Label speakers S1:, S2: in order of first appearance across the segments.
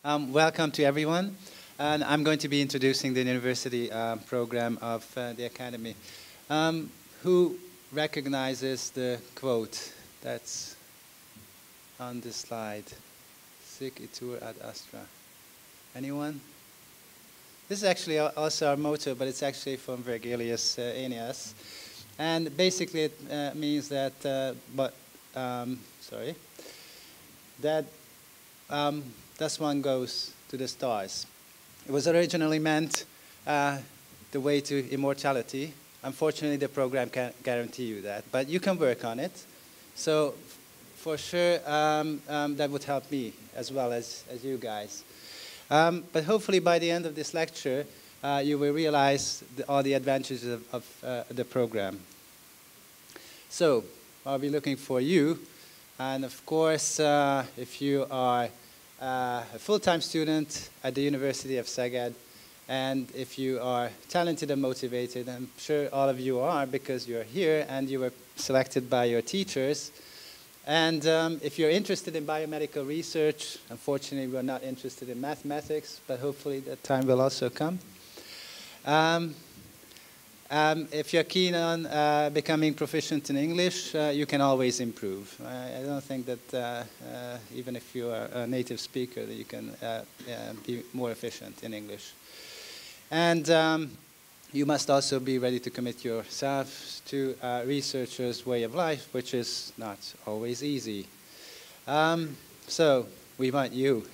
S1: Welcome to everyone. And I'm going to be introducing the university program of the Academy. Who recognizes the quote that's on this slide? Sic itur ad astra. Anyone? This is actually also our motto, but it's actually from Virgilius Aeneas. And basically it means that, that thus one goes to the stars. It was originally meant the way to immortality. Unfortunately, the program can't guarantee you that, but you can work on it. So for sure, that would help me as well as you guys. But hopefully by the end of this lecture, you will realize all the advantages of the program. So I'll be looking for you. And of course, if you are a full-time student at the University of Szeged, and if you are talented and motivated, I'm sure all of you are because you're here and you were selected by your teachers. And if you're interested in biomedical research, unfortunately we're not interested in mathematics, but hopefully that time will also come. If you're keen on becoming proficient in English, you can always improve. I don't think that even if you are a native speaker, that you can be more efficient in English. And you must also be ready to commit yourself to a researcher's way of life, which is not always easy. So we want you.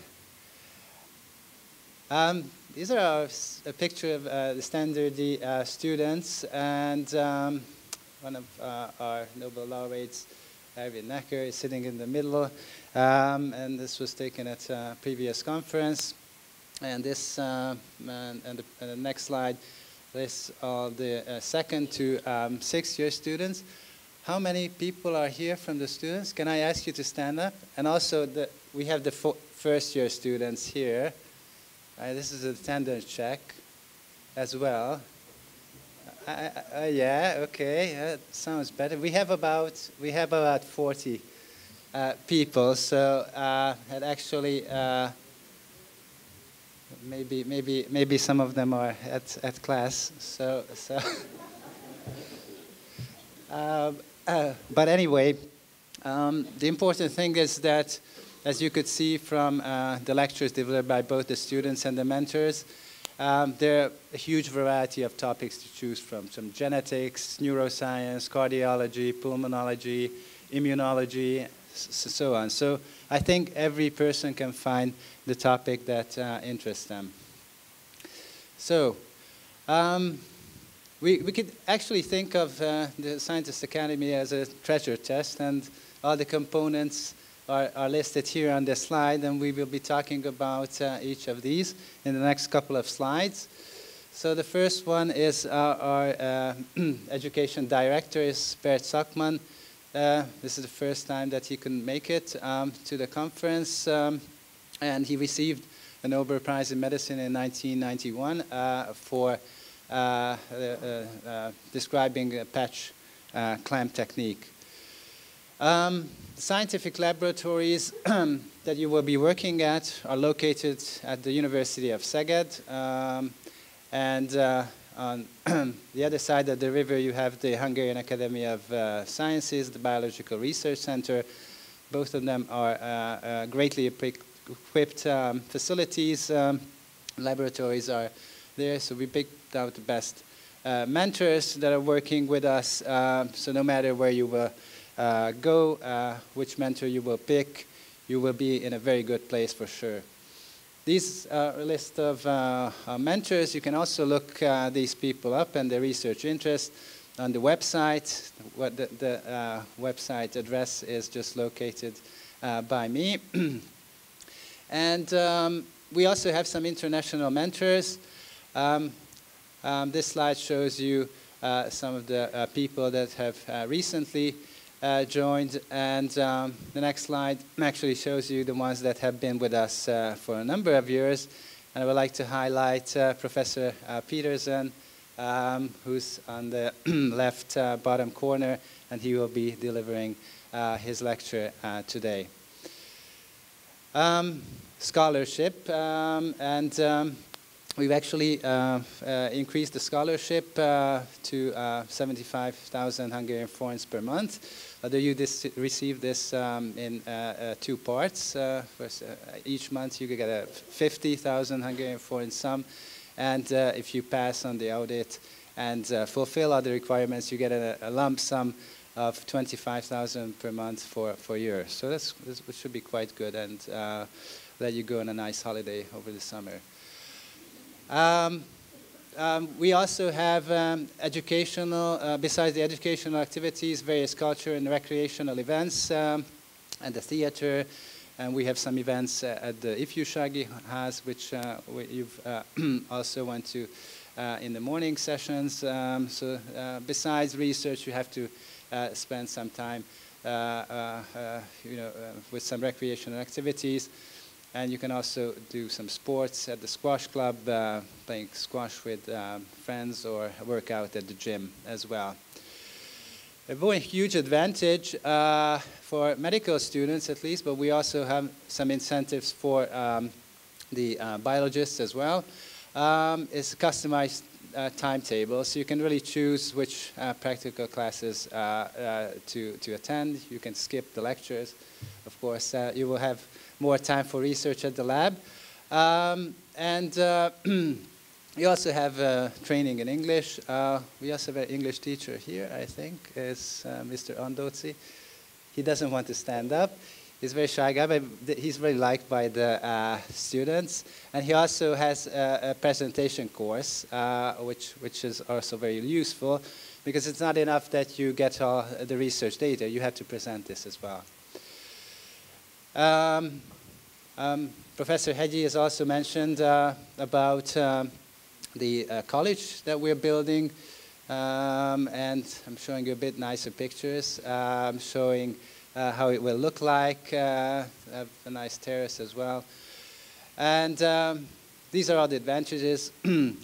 S1: These are a picture of the Standard D students, and one of our Nobel laureates, Erwin Necker, is sitting in the middle, and this was taken at a previous conference. And this, and the next slide lists all the second to sixth year students. How many people are here from the students? Can I ask you to stand up? And also, we have the first year students here. This is a attendance check as well. Yeah, okay, that sounds better. We have about 40 people, so it actually maybe some of them are at class. But anyway, the important thing is that, as you could see from the lectures delivered by both the students and the mentors, there are a huge variety of topics to choose from genetics, neuroscience, cardiology, pulmonology, immunology, so on. So I think every person can find the topic that interests them. So we could actually think of the Scientist Academy as a treasure chest, and all the components are listed here on this slide, and we will be talking about each of these in the next couple of slides. So the first one is our education director is Bert Szakman. This is the first time that he couldn't make it to the conference, and he received a Nobel Prize in Medicine in 1991 for describing a patch clamp technique. Scientific laboratories that you will be working at are located at the University of Szeged, and on the other side of the river you have the Hungarian Academy of Sciences, the Biological Research Center. Both of them are greatly equipped facilities. Laboratories are there, so we picked out the best mentors that are working with us, so no matter where you will go, which mentor you will pick, you will be in a very good place for sure. These are a list of mentors. You can also look these people up and their research interest on the website. What the website address is just located by me. And we also have some international mentors. This slide shows you some of the people that have recently joined, and the next slide actually shows you the ones that have been with us for a number of years. And I would like to highlight Professor Peterson, who's on the left bottom corner, and he will be delivering his lecture today. scholarship, and we've actually increased the scholarship to 75,000 Hungarian forints per month. Although you receive this in 2 parts. First, each month you get a 50,000 Hungarian forint sum, and if you pass on the audit and fulfill other requirements, you get a lump sum of 25,000 per month for a year. So this should be quite good, and let you go on a nice holiday over the summer. We also have educational, besides the educational activities, various culture and recreational events, and the theater, and we have some events at the Ifjúsági Ház, which you've also went to in the morning sessions. So besides research, you have to spend some time with some recreational activities. And you can also do some sports at the squash club, playing squash with friends, or work out at the gym as well. A very huge advantage for medical students, at least, but we also have some incentives for the biologists as well, is customized timetable. So you can really choose which practical classes to attend. You can skip the lectures. Of course, you will have more time for research at the lab. And you also have training in English. We also have an English teacher here, I think, is Mr. Andóci. He doesn't want to stand up. He's a very shy guy, but he's very liked by the students. And he also has a presentation course, which is also very useful, because it's not enough that you get all the research data. You have to present this as well. Professor Hegyi has also mentioned about the college that we're building, and I'm showing you a bit nicer pictures, showing how it will look like, a nice terrace as well. And these are all the advantages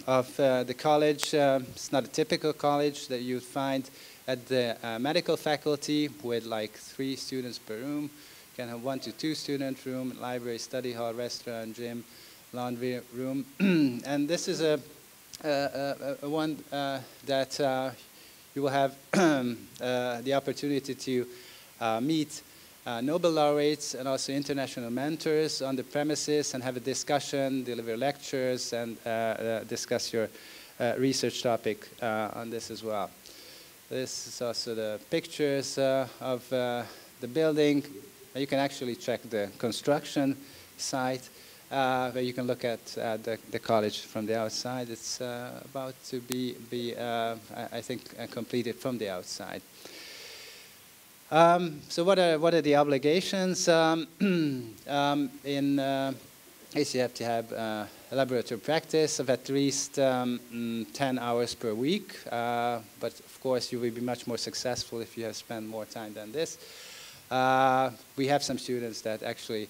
S1: of the college. It's not a typical college that you'd find at the medical faculty with like 3 students per room. You can have 1 to 2 student room, library, study hall, restaurant, gym, laundry room. And this is a one that you will have the opportunity to meet Nobel laureates and also international mentors on the premises, and have a discussion, deliver lectures, and discuss your research topic on this as well. This is also the pictures of the building. You can actually check the construction site, where you can look at the college from the outside. It's about to be I think, completed from the outside. So what are the obligations? In case you have to have a laboratory practice of at least 10 hours per week, but of course you will be much more successful if you have spent more time than this. We have some students that actually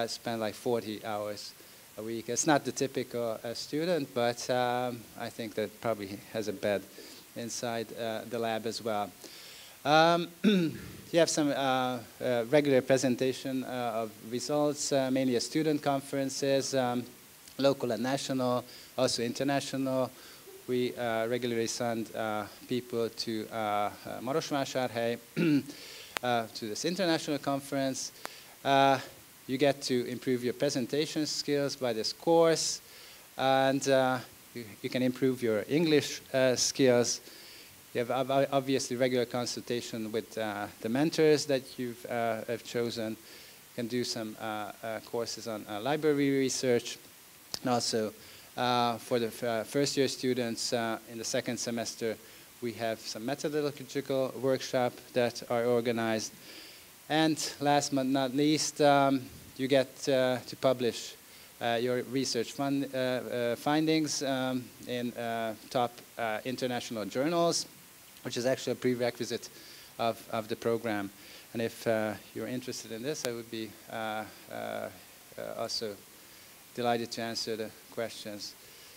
S1: spend like 40 hours a week. It's not the typical student, but I think that probably has a bed inside the lab as well. You have some regular presentation of results, mainly at student conferences, local and national, also international. We regularly send people to Marosvásárhely, to this international conference. You get to improve your presentation skills by this course, and you can improve your English skills. You have obviously regular consultation with the mentors that you've have chosen. You can do some courses on library research, and also for the first year students in the 2nd semester, we have some methodological workshops that are organized. And last but not least, you get to publish your research findings in top international journals, which is actually a prerequisite of the program. And if you're interested in this, I would be also delighted to answer the questions.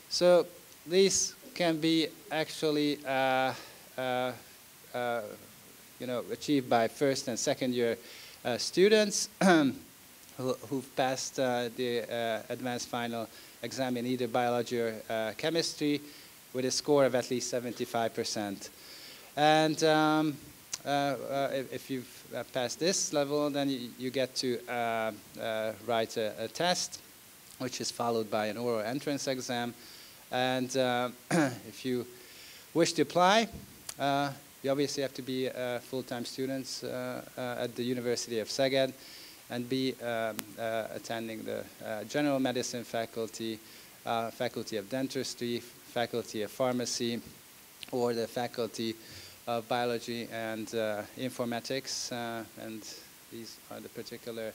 S1: So these can be actually achieved by 1st and 2nd year students. who've passed the advanced final exam in either biology or chemistry with a score of at least 75%. And if you've passed this level, then you get to write a test, which is followed by an oral entrance exam. And if you wish to apply, you obviously have to be full-time students at the University of Szeged and be attending the general medicine faculty, faculty of dentistry, faculty of pharmacy, or the faculty of biology and informatics. And these are the particular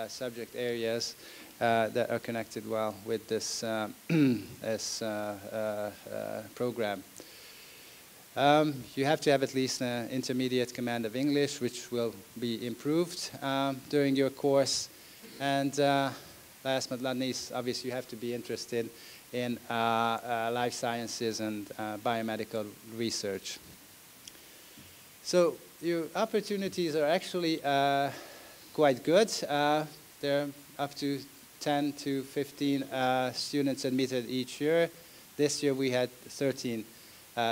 S1: subject areas that are connected well with this, this program. You have to have at least an intermediate command of English, which will be improved during your course. And last but not least, obviously you have to be interested in life sciences and biomedical research. So your opportunities are actually quite good. There are up to 10 to 15 students admitted each year. This year we had 13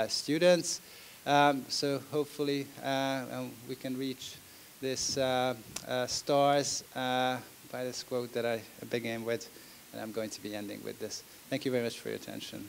S1: students. So hopefully we can reach this stars by this quote that I began with, and I'm going to be ending with this. Thank you very much for your attention.